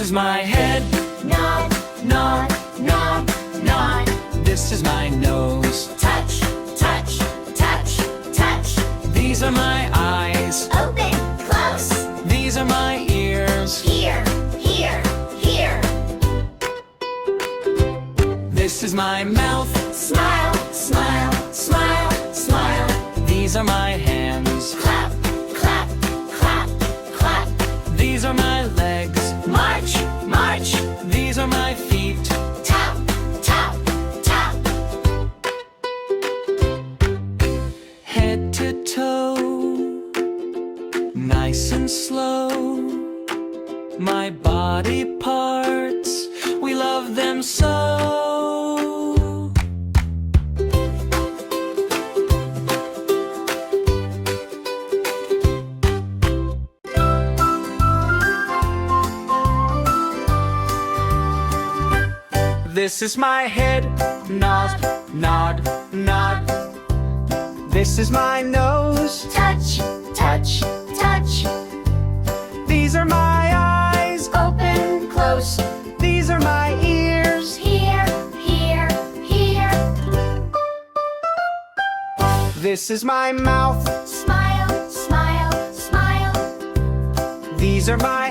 is my head. Nod, nod, nod, nod. This is my nose. Touch, touch, touch, touch. These are my eyes. Open, close. These are my ears. Here, here, here. This is my mouth. Smile, smile, smile, smile. These are my hands. Clap, clap, clap, clap. These are my legs. March, march. These are my feet. Tap, tap, tap. Head to toe, nice and slow. My body parts, we love them so. This is my head. Nod, nod, nod. This is my nose. Touch, touch, touch. These are my eyes. Open, close. These are my ears. Here, here, here. This is my mouth. Smile, smile, smile. These are my